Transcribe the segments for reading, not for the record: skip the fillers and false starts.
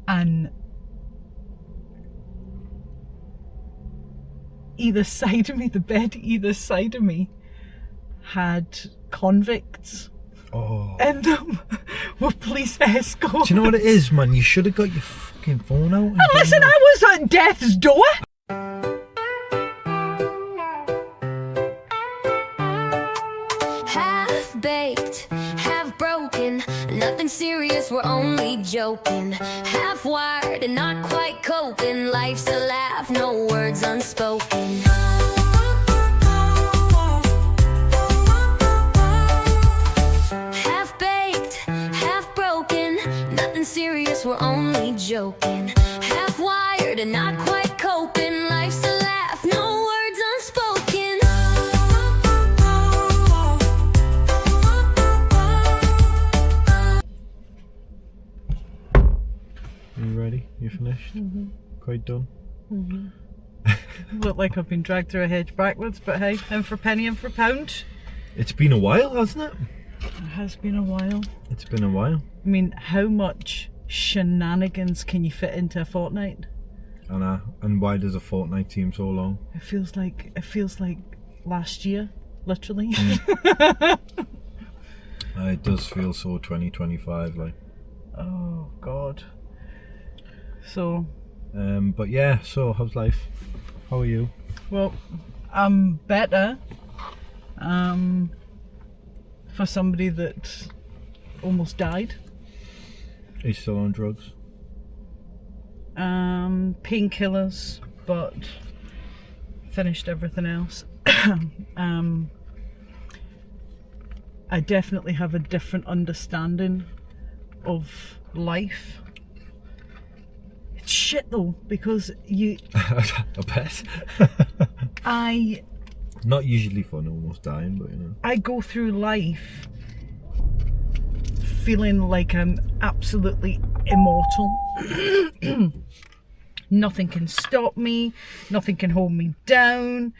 and either side of me, the bed either side of me had convicts in them with police escorts. Do you know what it is, man? You should have got your fucking phone out. And listen, I was at death's door. Half-baked, half-broken, nothing serious, we're only joking. Half-wired and not quite coping, life's a laugh, no words unspoken. Half-baked, half-broken, nothing serious, we're only joking. Half-wired and not quite coping, life's a laugh, no words unspoken. You ready? You finished? Quite done? Look like I've been dragged through a hedge backwards, but hey, in for a penny, in for a pound. It's been a while, hasn't it? It has been a while. It's been a while. I mean, how much shenanigans can you fit into a fortnight? And why does a fortnight seem so long? It feels like last year, literally. It does feel so 2025 like. Oh God. So. But yeah. So how's life? How are you? Well, I'm better. For somebody that almost died. Are you still on drugs? Painkillers, but finished everything else. I definitely have a different understanding of life. It's shit though, because I bet. Not usually fun, almost dying, but you know. I go through life feeling like I'm absolutely immortal. Nothing can stop me, nothing can hold me down,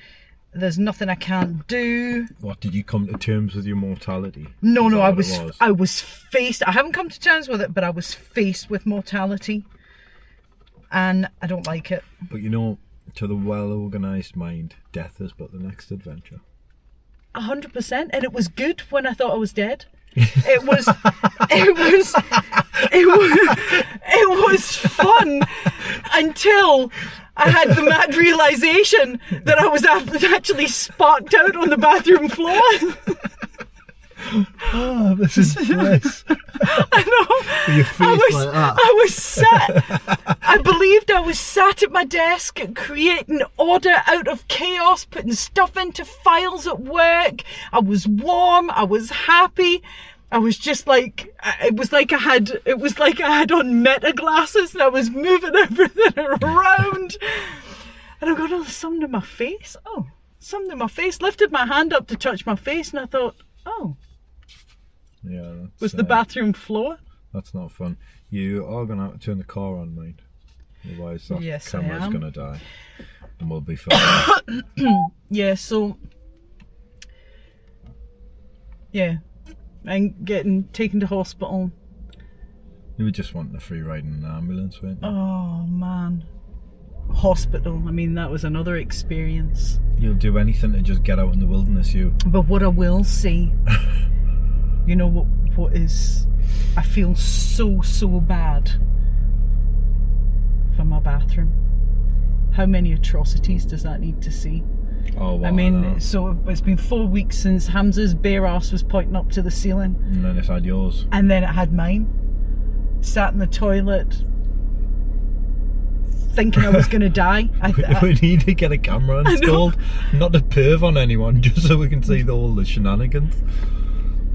there's nothing I can't do. What, did you come to terms with your mortality? No, I was faced, I haven't come to terms with it, but I was faced with mortality. And I don't like it. But you know, to the well-organised mind, death is but the next adventure. 100%, and it was good when I thought I was dead. It was fun until I had the mad realisation that I was actually sparked out on the bathroom floor. Oh, this is bliss. I know. Your face like that. I was sat. I believed I was sat at my desk creating order out of chaos, putting stuff into files at work. I was warm. I was happy. I was just like, it was like I had on meta glasses and I was moving everything around. And I got all something in my face. Oh, something in my face. Lifted my hand up to touch my face and I thought, oh. Yeah, was the bathroom floor? That's not fun. You are going to have to turn the car on, mate. Otherwise that camera's going to die. And we'll be fine. Yeah, so... Yeah. I'm getting taken to hospital. You were just wanting a free ride in an ambulance, weren't you? Oh, man. Hospital. I mean, that was another experience. You'll do anything to just get out in the wilderness, you. But what I will say... You know what is... I feel so bad for my bathroom. How many atrocities does that need to see? Oh, wow. I mean, so it's been 4 weeks since Hamza's bare arse was pointing up to the ceiling. And then it's had yours. And then it had mine. Sat in the toilet, thinking I was going to die. We need to get a camera installed. Not to perv on anyone, just so we can see all the shenanigans.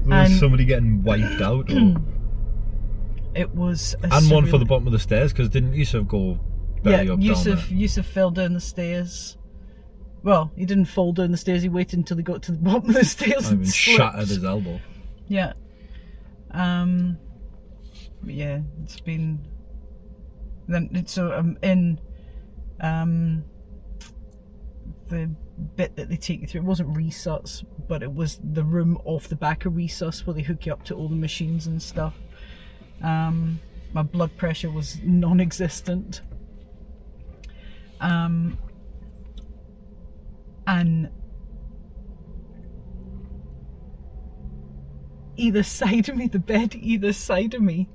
Was somebody getting wiped out? Or... It was and one for the bottom of the stairs, because didn't Yusuf go belly up down there? Yusuf fell down the stairs. Well, he didn't fall down the stairs, he waited until he got to the bottom of the stairs and shattered his elbow. Yeah. Yeah, it's been... So I'm in the bit that they take you through. It wasn't resus, but it was the room off the back of resus where they hook you up to all the machines and stuff. My blood pressure was non-existent. And either side of me, the bed either side of me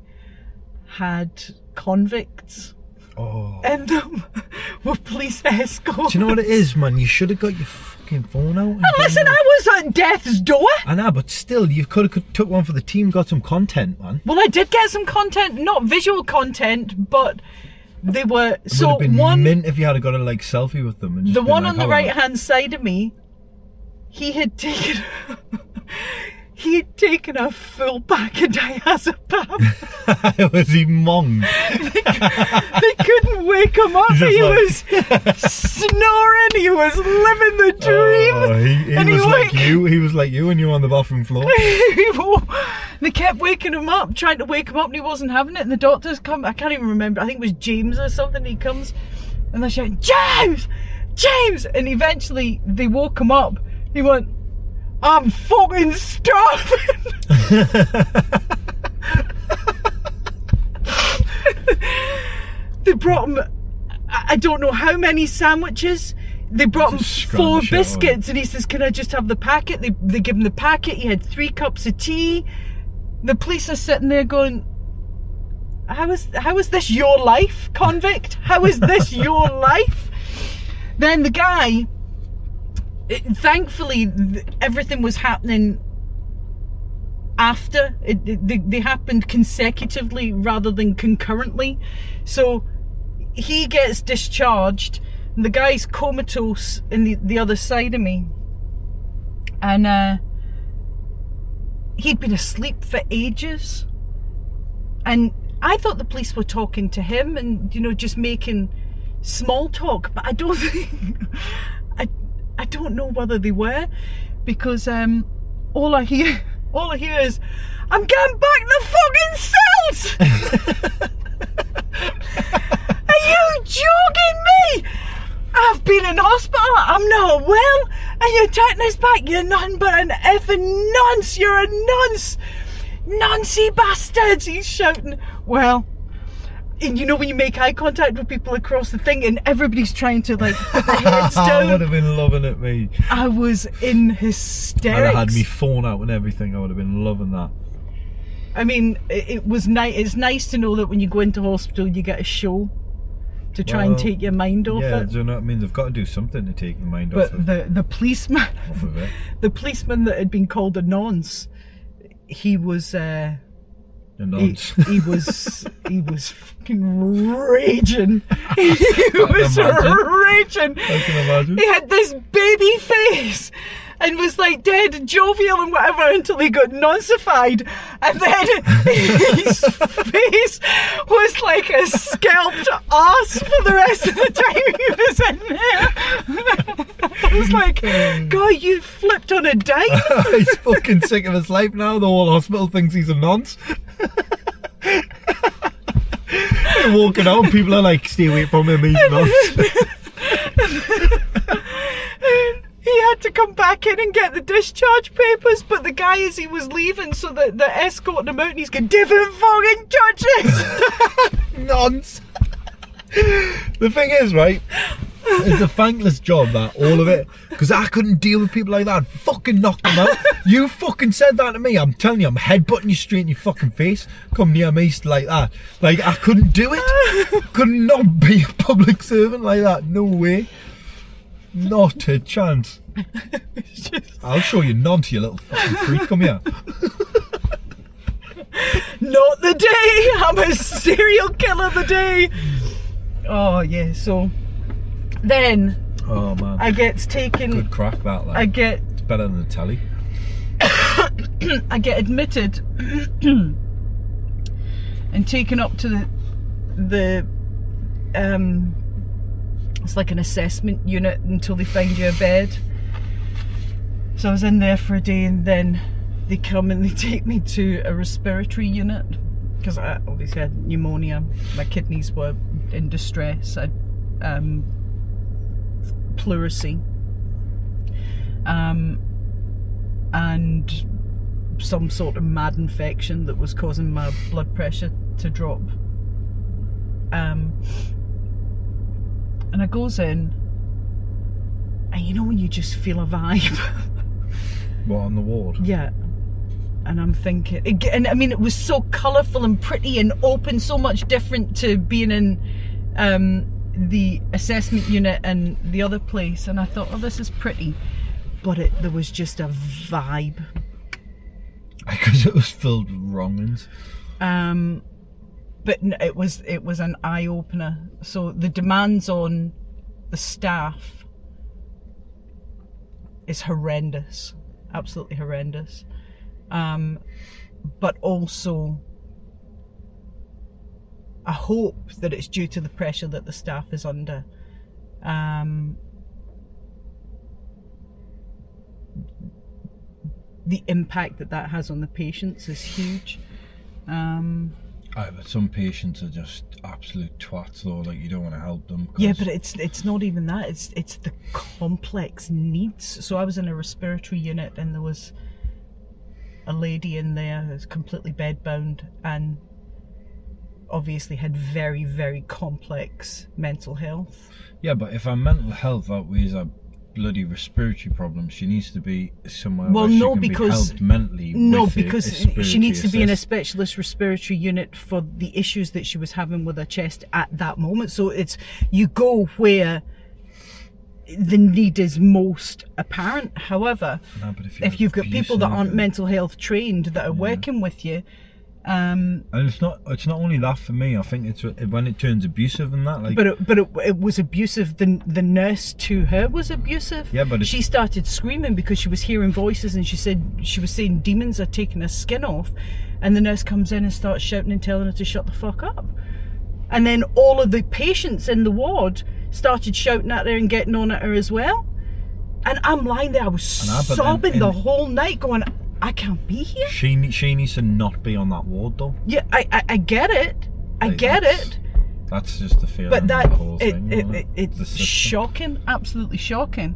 had convicts in them with police escorts. Do you know what it is, man? You should have got your fucking phone out. And listen, I was at death's door. I know, but still, you could have took one for the team, got some content, man. Well, I did get some content, not visual content, but they were... It would have been mint if you had got a selfie with them. And just the one like, on the right-hand side of me, he had taken... He had taken a full pack of diazepam. Was he monged? They couldn't wake him up. He was snoring. He was living the dream. He was like you. He was like you when you were on the bathroom floor. They kept waking him up, trying to wake him up, and he wasn't having it. And the doctors come. I can't even remember. I think it was James or something. He comes, and they're shouting, "James, James!" And eventually they woke him up. He went, "I'm fucking starving." They brought him, I don't know how many sandwiches. They brought him 4 biscuits, and he says, "Can I just have the packet?" They give him the packet. He had 3 cups of tea. The police are sitting there going, how is this your life, convict? How is this your life? Then the guy... Thankfully, everything was happening after. They happened consecutively rather than concurrently. So he gets discharged, and the guy's comatose in the other side of me. And he'd been asleep for ages. And I thought the police were talking to him and, just making small talk, but I don't think... I don't know whether they were, because all I hear is, "I'm going back to the fucking cells!" Are you joking me? I've been in hospital, I'm not well, and you're taking us back. You're nothing but an effing nonce. You're a nonce. Noncy bastards, he's shouting. Well, and when you make eye contact with people across the thing and everybody's trying to put their heads down. I would have been loving it, me. I was in hysterics. I'd have had me phone out and everything. I would have been loving that. I mean, it was nice. It's nice to know that when you go into hospital, you get a show to try and take your mind off it. Do you know what I mean? They've got to do something to take your mind off it. But the policeman, off of it. The policeman that had been called a nonce, he was... He was fucking raging. He was raging. I can imagine. He had this baby face and was dead and jovial and whatever until he got noncified, and then his face was like a scalped arse for the rest of the time he was in there. I was like, God, you flipped on a dime. He's fucking sick of his life now. The whole hospital thinks he's a nonce. You're walking out and people are like, "Stay away from him, he's nonce." He had to come back in and get the discharge papers, but the guy, as he was leaving, so that they're escorting him out, and he's got different fucking judges. Nonce. The thing is, right, it's a thankless job, that, all of it, because I couldn't deal with people like that. I'd fucking knock them out. You fucking said that to me. I'm telling you, I'm headbutting you straight in your fucking face. Come near me like that. I couldn't do it. Could not be a public servant like that. No way. Not a chance. I'll show you nonce, you little fucking freak. Come here. Not the day. I'm a serial killer the day. Oh yeah, so then I get taken. Good crack that, like. It's better than the telly. I get admitted and taken up to the it's like an assessment unit until they find you a bed. So I was in there for a day, and then they come and they take me to a respiratory unit because I obviously had pneumonia. My kidneys were in distress. I had pleurisy and some sort of mad infection that was causing my blood pressure to drop And I goes in, and you know when you just feel a vibe? What, on the ward? Yeah. And I'm thinking, and I mean, it was so colourful and pretty and open, so much different to being in the assessment unit and the other place. And I thought, oh, this is pretty. But there was just a vibe. Because it was filled with wrongings. But it was an eye opener. So the demands on the staff is horrendous, absolutely horrendous. But also, I hope that it's due to the pressure that the staff is under. The impact that has on the patients is huge. But some patients are just absolute twats though, like you don't want to help them. Yeah, but it's not even that, it's the complex needs. So I was in a respiratory unit and there was a lady in there who's completely bedbound and obviously had very, very complex mental health. Yeah, but if her mental health outweighs her bloody respiratory problems, she needs to be somewhere where she can be helped mentally. No, because she needs to be in a specialist respiratory unit for the issues that she was having with her chest at that moment. So it's, you go where the need is most apparent. However, if you've got people that aren't mental health trained that are working with you, and it's not only that for me. I think it's when it turns abusive and that, like. But it was abusive. The nurse to her was abusive. Yeah, but she started screaming because she was hearing voices, and she was saying demons are taking her skin off, and the nurse comes in and starts shouting and telling her to shut the fuck up. And then all of the patients in the ward started shouting at her and getting on at her as well. And I'm lying there, I was sobbing the whole night, going, I can't be here. She needs to not be on that ward though. Yeah, I get it. I get it. That's just the feeling. But the whole thing, it's shocking, absolutely shocking.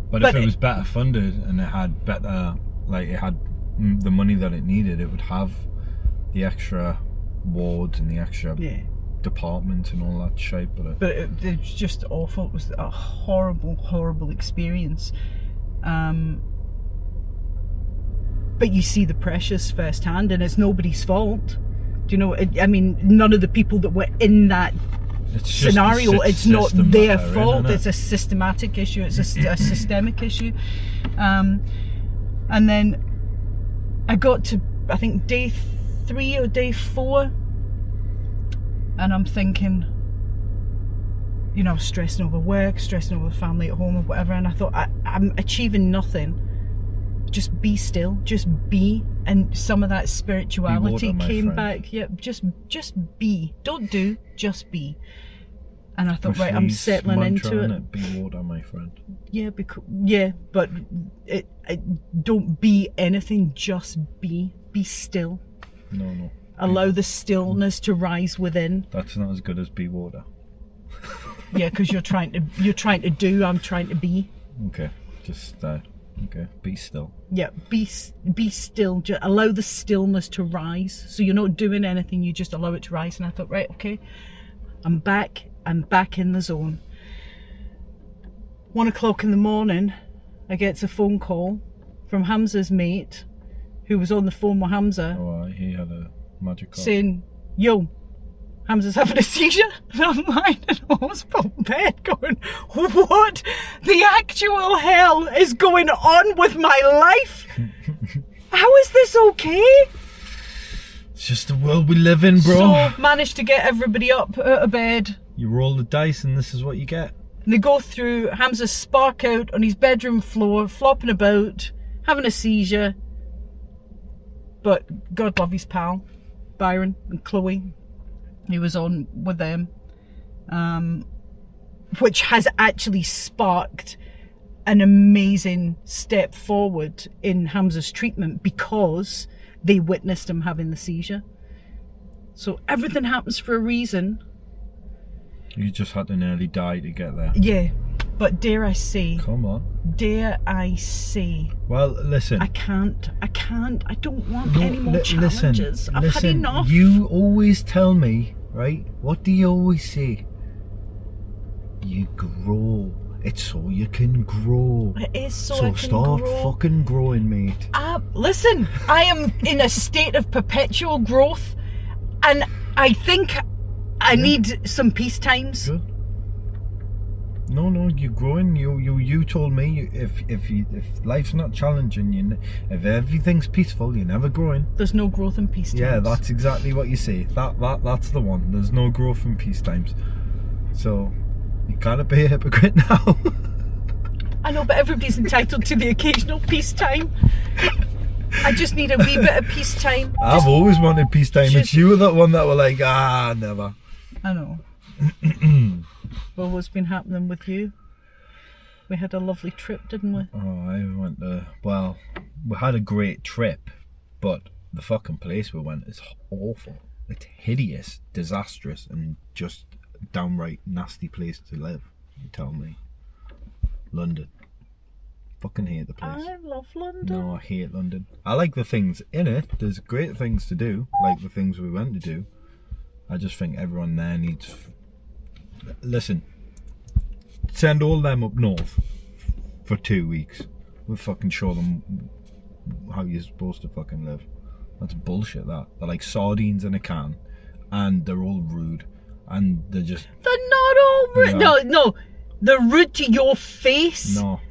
But if it was better funded and it had better, like it had the money that it needed, it would have the extra wards and the extra department and all that shit. But it was just awful. It was a horrible, horrible experience. But you see the pressures firsthand, and it's nobody's fault. Do you know? I mean, none of the people that were in that scenario, it's not their fault. It's a systematic issue. It's a systemic issue. And then I got to, I think, day 3 or day 4, and I'm thinking, you know, stressing over work, stressing over family at home or whatever, and I thought, I'm achieving nothing. Just be still, just be. And some of that spirituality came back. Yeah, just be. Don't do, just be. And I thought, right, I'm settling into it. Be water, my friend. Yeah, but it don't be anything, just be. Be still. No. Allow the stillness to rise within. That's not as good as be water. Yeah, because you're trying to do, I'm trying to be. Okay, just okay, be still. Yeah, be still. Just allow the stillness to rise. So you're not doing anything, you just allow it to rise. And I thought, right, okay, I'm back in the zone. 1 o'clock in the morning, I get a phone call from Hamza's mate, who was on the phone with Hamza. Oh, he had a magic call. Saying, yo, Hamza's having a seizure. And I'm lying in a hospital bed going, what the actual hell is going on with my life? How is this okay? It's just the world we live in, bro. So managed to get everybody up out of bed. You roll the dice and this is what you get. And they go through, Hamza spark out on his bedroom floor, flopping about, having a seizure. But God love his pal, Byron and Chloe. He was on with them, which has actually sparked an amazing step forward in Hamza's treatment because they witnessed him having the seizure. So everything happens for a reason. You just had to nearly die to get there. Yeah, But dare I say, Come on. dare I say, Well, listen. I don't want any more challenges. I've had Listen, enough. you always tell me, right? What do you always say? You grow. It's so you can grow. It is so I So can start grow. fucking growing, mate. Listen, I am in a state of perpetual growth, and I think I need some peace times. Good. No, you're growing. You told me if life's not challenging, if everything's peaceful, you're never growing. There's no growth in peace times. Yeah, that's exactly what you say. That's the one. There's no growth in peace times. So you can't be a hypocrite now. I know, but everybody's entitled to the occasional peace time. I just need a wee bit of peace time. I've always wanted peace time. just- It's you were that one that were like, never. I know. Well, what's been happening with you? We had a lovely trip, didn't we? Oh, I went to, well, we had a great trip, but the fucking place we went is awful. It's hideous, disastrous, and just a downright nasty place to live, you tell me. London. Fucking hate the place. I love London. No, I hate London. I like the things in it. There's great things to do, like the things we went to do. I just think everyone there needs... Listen, send all them up north for 2 weeks. We'll fucking show them how you're supposed to fucking live. That's bullshit, that. They're like sardines in a can, and they're all rude, and they're just... They're not all rude. No. No, they're rude to your face. No.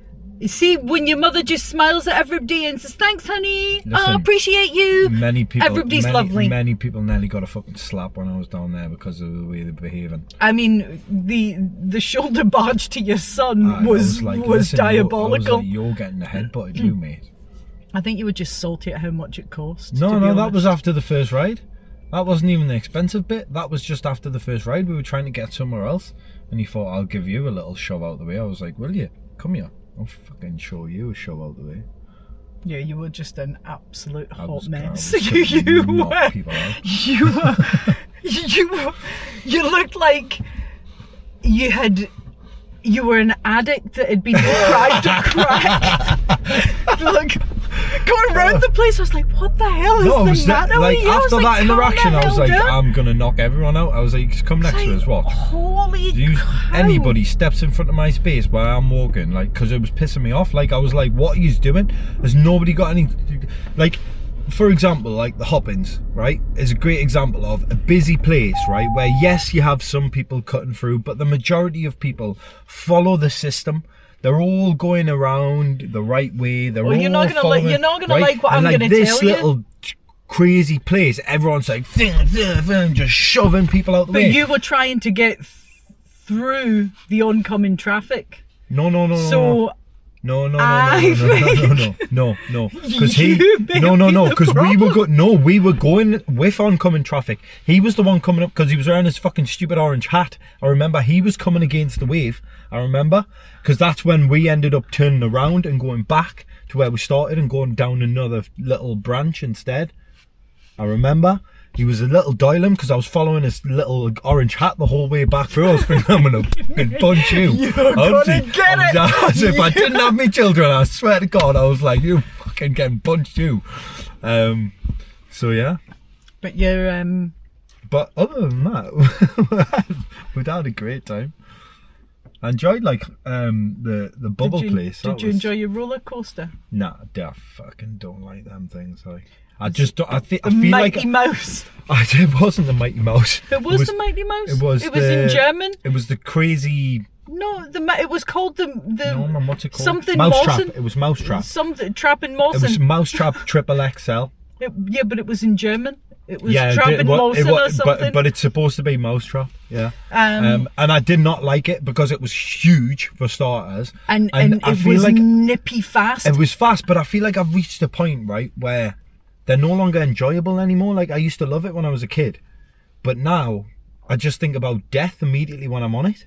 You see, when your mother just smiles at everybody and says, thanks, honey. Listen, I appreciate you. Everybody's lovely. Many people nearly got a fucking slap when I was down there because of the way they're behaving. I mean, the shoulder barge to your son was like, was listen, diabolical. You're getting the head butted, you, mate. I think you were just salty at how much it cost. No, to be that honest. was after the first ride. That wasn't even the expensive bit. That was just after the first ride. We were trying to get somewhere else, and he thought, I'll give you a little shove out the way. I was like, will you? Come here. I'll fucking show you a shove out the way. Yeah, you were just an absolute hot I mess. was You knock were. people out. You looked like you were an addict that had been deprived of crack. Like, going around the place, I was like, what the hell is the matter like with you? I was after like, that calm interaction, the I was hell like, down. I'm gonna knock everyone out. I was like, just come next to us, watch. Holy Anybody steps in front of my space while I'm walking, like, because it was pissing me off. Like, I was like, what are you doing? There's nobody got any, like, for example, like the Hoppins, right, is a great example of a busy place, right, where yes, you have some people cutting through, but the majority of people follow the system. They're all going around the right way. They're all you're not gonna following, you're not gonna right? like what And I'm like gonna this tell you. little crazy place, everyone's like just shoving people out the But way. you were trying to get through the oncoming traffic. No. So No, I because You may no, be the because problem. we were going with oncoming traffic. He was the one coming up because he was wearing his fucking stupid orange hat. I remember he was coming against the wave. I remember because that's when we ended up turning around and going back to where we started and going down another little branch instead. I remember. He was a little dial-em because I was following his little orange hat the whole way back through. I was thinking, I'm going to fucking punch you. You're gonna get it. As if I didn't have me children, I swear to God, I was like, you fucking getting punched you. So yeah. But you're But other than that, we'd had a great time. I enjoyed like the bubble place. Did you enjoy your roller coaster? Nah, I fucking don't like them things. Like I just don't. I feel Mighty like Mouse. it wasn't the Mighty Mouse. It was the Mighty Mouse. It was. In German. It was the crazy. No, it was called the No, man, what's it called? something Mousetrap. Mawson. It was Mousetrap. Something Trap in It was Mawson. Mousetrap Triple XL. Yeah, but it was in German. It was Yeah, Trap in Mawson or something. but it's supposed to be Mousetrap. Yeah. Um, And I did not like it because it was huge for starters. and I it feel was like nippy fast. it was fast, but I feel like I've reached a point, right, where they're no longer enjoyable anymore. Like I used to love it when I was a kid, but now I just think about death immediately when I'm on it.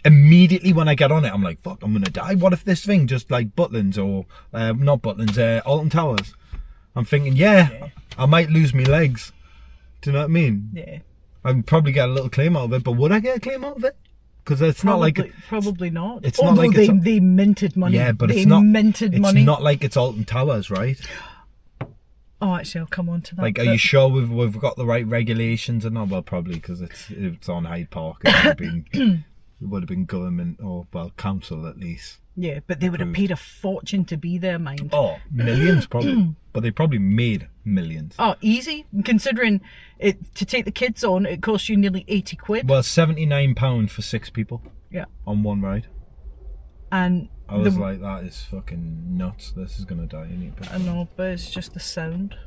Immediately when I get on it, I'm like, fuck, I'm gonna die. What if this thing just like Butlins or not Butlins, Alton Towers? I'm thinking, yeah, I might lose my legs. Do you know what I mean? Yeah. I'd probably get a little claim out of it, but would I get a claim out of it? Because it's not like probably not. It's not like they minted money. Yeah, but they it's not minted money. It's not like it's Alton Towers, right? Oh, actually, I'll come on to that. Like, are you sure we've got the right regulations and all? Well, probably because it's on Hyde Park. It would have been government or council at least. Yeah, but they would have paid a fortune to be there, mind. Oh, millions probably. But they probably made millions. Oh, easy. Considering it to take the kids on, it costs you nearly 80 quid. Well, £79 for 6 people. Yeah. On one ride. And I was like, that is fucking nuts. This is gonna die. I know, but it's just the sound.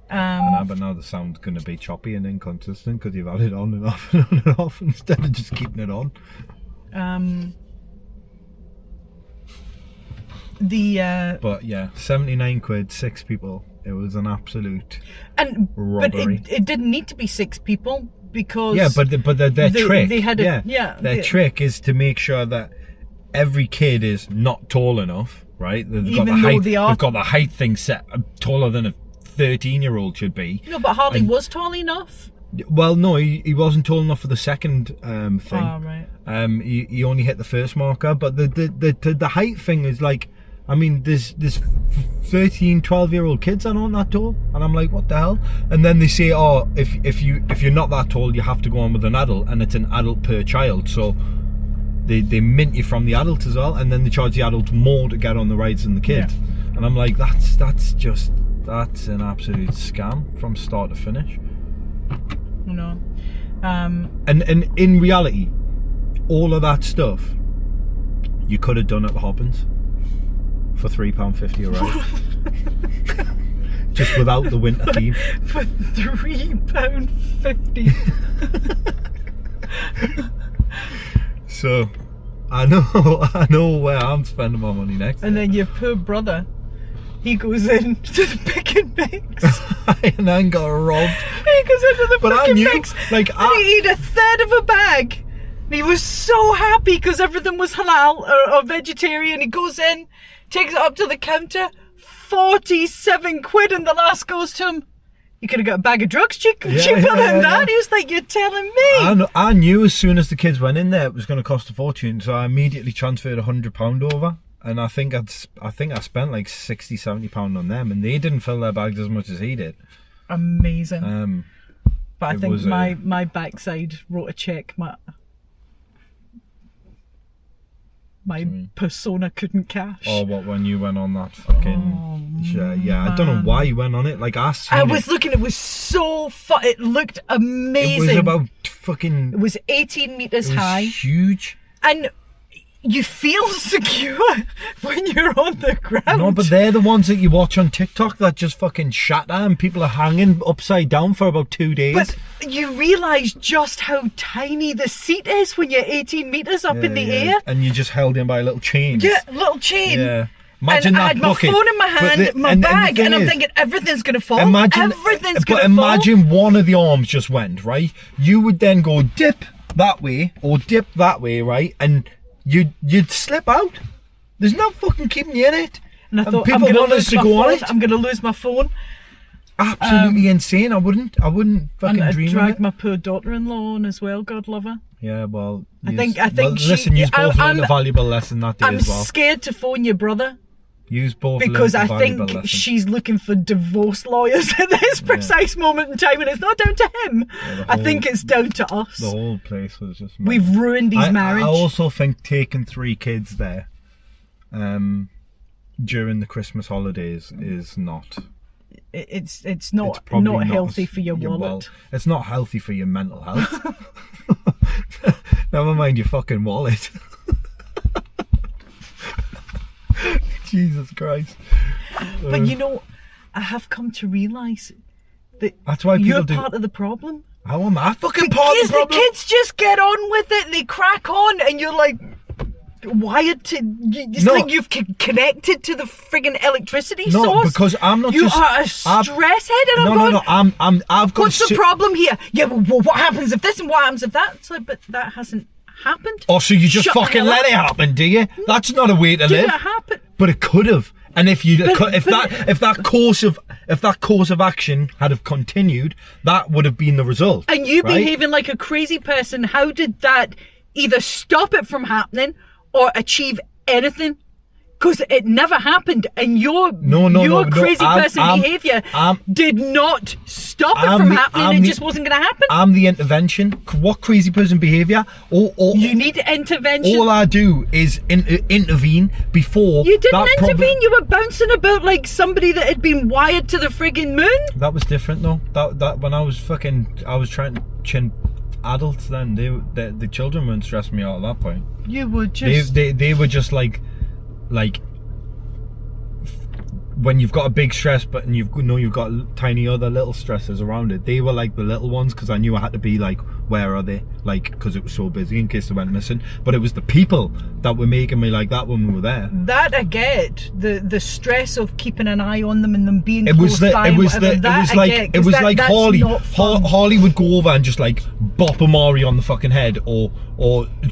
But now the sound's gonna be choppy and inconsistent because you've had it on and off and on and off instead of just keeping it on. But yeah, 79 quid, 6 people. It was an absolute robbery. But it didn't need to be 6 people because their trick. They had their trick is to make sure that every kid is not tall enough, right? They've got the height thing set taller than a 13-year-old should be. No, but Harley was tall enough. Well, no, he wasn't tall enough for the second thing. Oh, right. He only hit the first marker, but the height thing is like, I mean, there's 13, 12-year-old kids that aren't that tall, and I'm like, what the hell? And then they say, oh, if you're not that tall, you have to go on with an adult, and it's an adult per child, so they mint you from the adult as well, and then they charge the adults more to get on the rides than the kids. Yeah. And I'm like, that's an absolute scam from start to finish. No. And in reality, all of that stuff you could have done at the Hoppins for £3.50 a ride. Just without the winter theme. For £3.50. So I know where I'm spending my money next. And then your poor brother, he goes in to the pick and mix. And then got robbed. He goes into the pick and mix. Like, and he ate a third of a bag. And he was so happy because everything was halal or vegetarian. He goes in, takes it up to the counter, 47 quid, and the last goes to him, you could have got a bag of drugs cheaper than that. He was like, you're telling me. I knew as soon as the kids went in there it was going to cost a fortune, so I immediately transferred £100 over, and I think I spent like £60-70 on them, and they didn't fill their bags as much as he did. Amazing. But I think my backside wrote a check. My persona couldn't cash. Oh, what, when you went on that fucking... yeah, I don't know why you went on it. Like, I was looking, it was so fun. It looked amazing. It was about fucking... It was 18 metres high. It was huge. And you feel secure when you're on the ground. No, but they're the ones that you watch on TikTok that just fucking shatter and people are hanging upside down for about 2 days. But you realise just how tiny the seat is when you're 18 metres up in the air. And you're just held in by little chains. Yeah, little chain. Yeah. Imagine I had my phone in my hand, my bag, and I'm thinking everything's going to fall. Everything's going to fall. But imagine one of the arms just went, right? You would then go dip that way or dip that way, right? And you'd slip out. There's no fucking keeping you in it. And I thought, people want us to go on it. I'm going to lose my phone. Absolutely insane. I wouldn't fucking dream of it. And I dragged my poor daughter-in-law on as well, God love her. Yeah, well, I think listen, you both learned a valuable lesson that day as well. I'm scared to phone your brother. Use both because I think she's looking for divorce lawyers at this precise moment in time, and it's not down to him. I think it's down to us. The whole place was just... We've ruined his marriage. I also think taking 3 kids there during the Christmas holidays is not... It's not healthy for your wallet. Well, it's not healthy for your mental health. Never mind your fucking wallet. Jesus Christ. But you know, I have come to realise that that's why you're part of the problem. How am I fucking part of the problem? Because the kids just get on with it, they crack on, and you're like wired to... It's like you've connected to the friggin' electricity source. No, because I'm not you are a stress head, and I've got... What's the problem here? Yeah, well, what happens if this and what happens if that? It's like, but that hasn't happened. Oh, so you just fucking let it happen, do you? That's not a way to live. Did it happen? But it could have. And if that course of action had have continued, that would have been the result. And you behaving like a crazy person, how did that either stop it from happening or achieve anything. Because it never happened, and your crazy person behaviour did not stop it from happening. It just wasn't going to happen. I'm the intervention. What crazy person behaviour? You need intervention. All I do is intervene before. You didn't intervene. You were bouncing about like somebody that had been wired to the frigging moon. That was different though. That when I was trying to chin adults. Then the children weren't stressing me out at that point. You were just they were just like when you've got a big stress but you've got tiny other little stresses around it. They were like the little ones because I knew I had to be like, where are they, like, because it was so busy in case they went missing. But it was the people that were making me like that when we were there. That I get, the stress of keeping an eye on them and them being it was close by. It was like Harley would go over and just like bop Amari on the fucking head or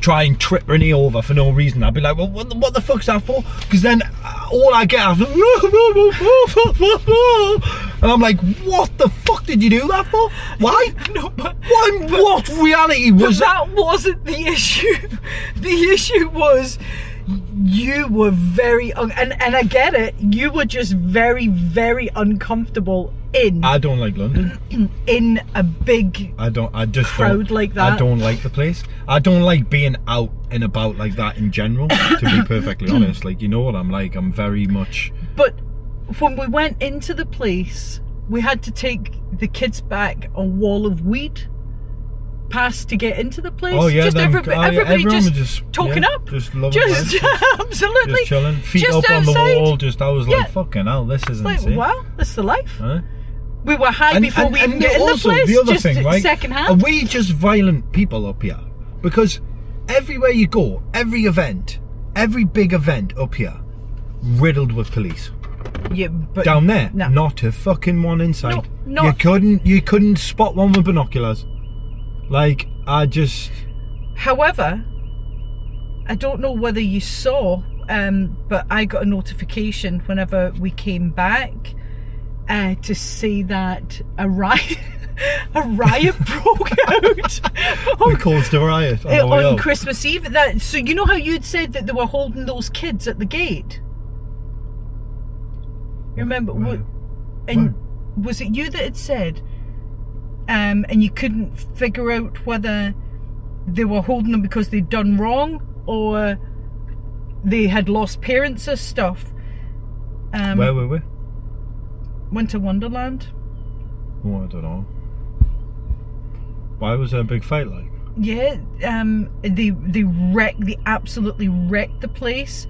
try and trip Renee over for no reason. I'd be like, well, what the fuck's that for? Because then all I get after, and I'm like, what the fuck did you do that for? Why? No, but what reality was that? That wasn't the issue. The issue was you were very and I get it. You were just very, very uncomfortable in. I don't like London. In a big crowd like that. I don't like the place. I don't like being out and about like that in general. To be perfectly honest, like, you know what I'm like. I'm very much. But when we went into the place, we had to take the kids back a wall of weed past to get into the place. Oh yeah, just everybody just talking up, just loving just absolutely, just chilling, feet just up outside. On the wall. Just I was like, fucking hell, this is like, insane. wow, this is the life. Huh? We were high before we even get in the place. The other just thing, right? Second hand. Are we just violent people up here? Because everywhere you go, every big event up here, riddled with police. Yeah, but down there, no. Not a fucking one inside. No. You couldn't spot one with binoculars. Like, However, I don't know whether you saw, but I got a notification whenever we came back to say that a riot broke out. We caused a riot on Christmas Eve. So you know how you'd said that they were holding those kids at the gate? You remember? Right. And was it you that had said, and you couldn't figure out whether they were holding them because they'd done wrong or they had lost parents or stuff? Where were we? Winter Wonderland. Oh, I don't know. Why was there a big fight like? Yeah, they absolutely wrecked the place.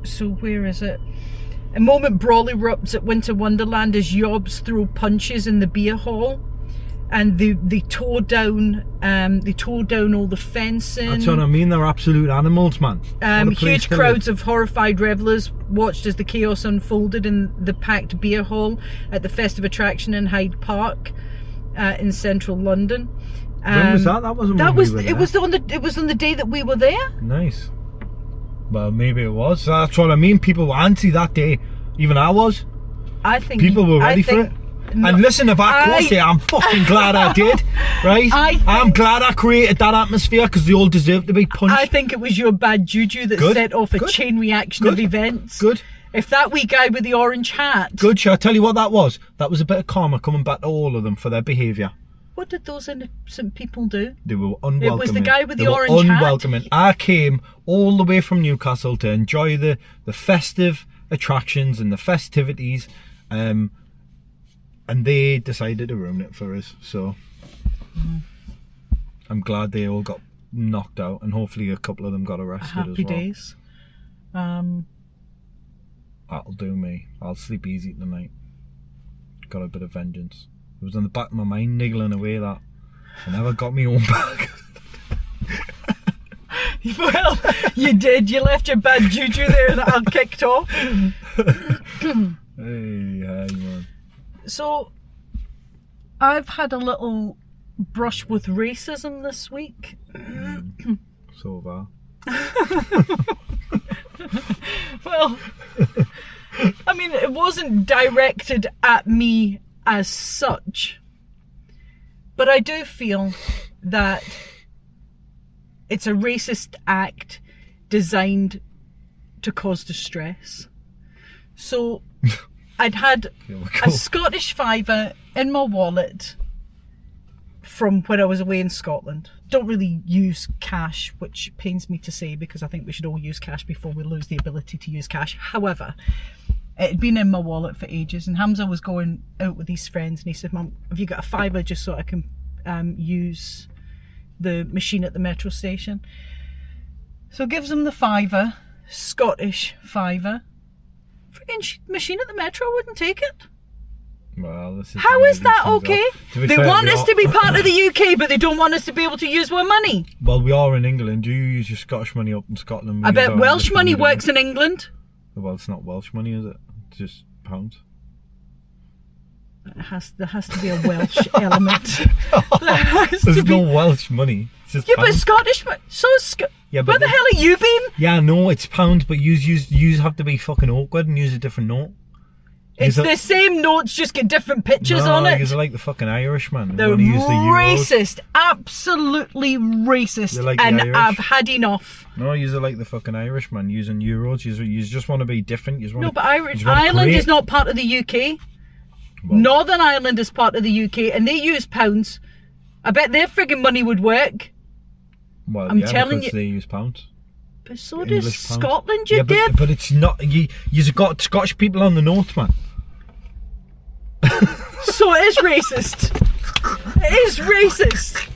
So where is it? A moment brawl erupts at Winter Wonderland as yobs throw punches in the beer hall, and they tore down all the fencing. That's what I mean. They're absolute animals, man. Huge crowds of horrified revellers watched as the chaos unfolded in the packed beer hall at the festive attraction in Hyde Park in central London. When was that? That wasn't. It was on the day that we were there. Nice. Well, maybe it was. That's what I mean. People were antsy that day. Even I was. I think people were ready for it. No, and listen, if I caused it, I'm fucking glad I did. Right? I'm glad I created that atmosphere because they all deserve to be punched. I think it was your bad juju that set off a chain reaction of events. Good. If that wee guy with the orange hat. Good. Shall I tell you what that was? That was a bit of karma coming back to all of them for their behaviour. What did those innocent people do? They were unwelcoming. It was the guy with the orange hat. Unwelcoming. I came all the way from Newcastle to enjoy the festive attractions and the festivities, and they decided to ruin it for us. So I'm glad they all got knocked out, and hopefully a couple of them got arrested as well. Happy days. That'll do me. I'll sleep easy tonight. Got a bit of vengeance. It was in the back of my mind, niggling away that I never got me own back. Well, you did. You left your bad juju there that I kicked off. Hey, man. So, I've had a little brush with racism this week. So far. Well, I mean, it wasn't directed at me as such, But I do feel that it's a racist act designed to cause distress. So I'd had a Scottish fiver in my wallet from when I was away in Scotland. Don't really use cash, which pains me to say because I think we should all use cash before we lose the ability to use cash. However, it had been in my wallet for ages, and Hamza was going out with his friends and he said, Mum, have you got a fiver just so I can use the machine at the metro station? So gives him the fiver, Scottish fiver. Friggin' machine at the metro, wouldn't take it. Well, this is how is that okay? They fair, want us to be part of the UK, but they don't want us to be able to use our money. Well, we are in England. Do you use your Scottish money up in Scotland? I bet Welsh money works in England. Well, it's not Welsh money, is it? It's just pounds. There has to be a Welsh element. There's no Welsh money. It's just but Scottish. So yeah, but where the hell are you been? Yeah, no, it's pounds, but you have to be fucking awkward and use a different note. It's the same notes, just get different pictures on it. You're like the fucking Irish, man. They're racist, absolutely racist, like and Irish. I've had enough. No, you're like the fucking Irish, man. Using euros, you just want to be different. But Ireland is not part of the UK. Well, Northern Ireland is part of the UK, and they use pounds. I bet their friggin' money would work. Well, I'm telling you, they use pounds. But so does Scotland, you dip. But it's not. You've got Scottish people on the north, man. So it is racist. It is racist.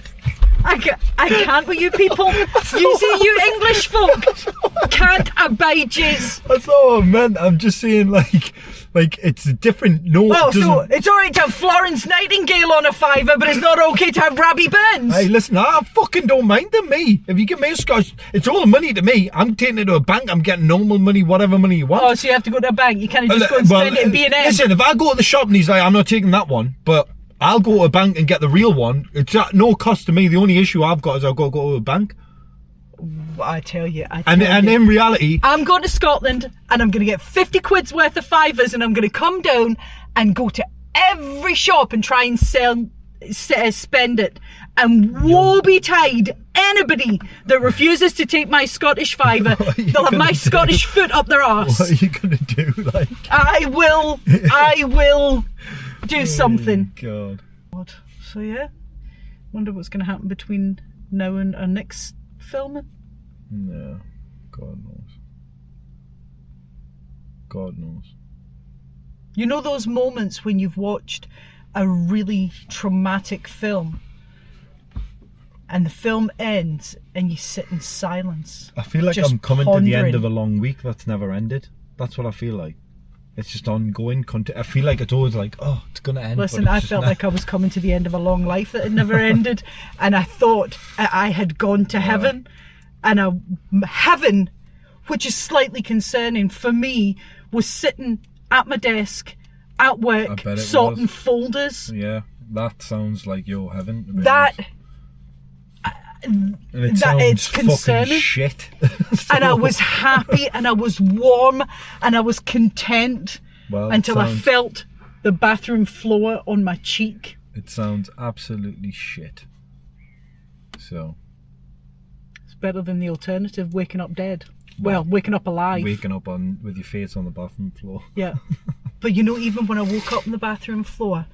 I can't with you people. You see, you English folk can't abide yous. That's not what I meant. I'm just saying, like it's a different note. Oh, so it's alright to have Florence Nightingale on a fiver, but it's not okay to have Robbie Burns. Hey, listen, I fucking don't mind them, me. If you give me a Scottish, it's all the money to me. I'm taking it to a bank. I'm getting normal money, whatever money you want. Oh, so you have to go to a bank. You can't just go and spend it in B&M. Listen, if I go to the shop and he's like, I'm not taking that one, but I'll go to a bank and get the real one. It's at no cost to me. The only issue I've got is I've got to go to a bank. I tell you. And in reality, I'm going to Scotland and I'm going to get 50 quid's worth of fivers, and I'm going to come down and go to every shop and try and spend it. And woe betide anybody that refuses to take my Scottish fiver. They'll have my Scottish foot up their arse. What are you going to do? I will do something. God. So yeah, wonder what's going to happen between now and our next filming. No, God knows. God knows. You know those moments when you've watched a really traumatic film and the film ends and you sit in silence? I feel like I'm coming to the end of a long week that's never ended. That's what I feel like. It's just ongoing. I feel like it's always like, oh, it's going to end. Listen, I felt like I was coming to the end of a long life that had never ended, and I thought I had gone to heaven, and heaven, which is slightly concerning for me, was sitting at my desk at work sorting folders. Yeah, that sounds like your heaven. It's concerning. Shit. And I was happy and I was warm and I was content until I felt the bathroom floor on my cheek. It sounds absolutely shit. So it's better than the alternative, waking up dead. Well, waking up alive. Waking up with your face on the bathroom floor. Yeah. But you know, even when I woke up on the bathroom floor,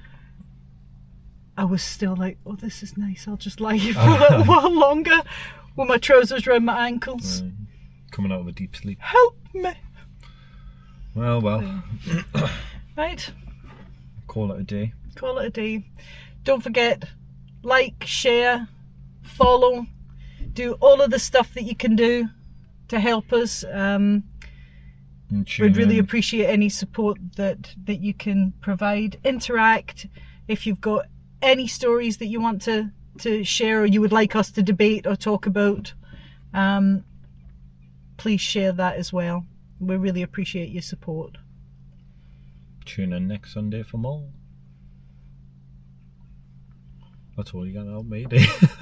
I was still like, oh, this is nice. I'll just lie here for a little while longer with my trousers around my ankles. Coming out of a deep sleep. Help me. Well. Right. Call it a day. Call it a day. Don't forget, like, share, follow, do all of the stuff that you can do to help us. We'd really appreciate any support that you can provide. Interact. If you've got any stories that you want to share or you would like us to debate or talk about, please share that as well. We really appreciate your support. Tune in next Sunday for more. That's all you got out, mate.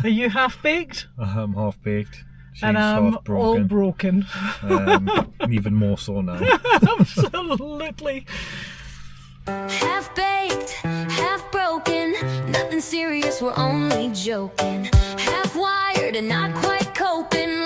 Are you half-baked? I'm half-baked. She's and I'm half-broken. all broken. Even more so now. Absolutely. Half baked, half broken, nothing serious. serious, we're only joking. Half wired and not quite coping.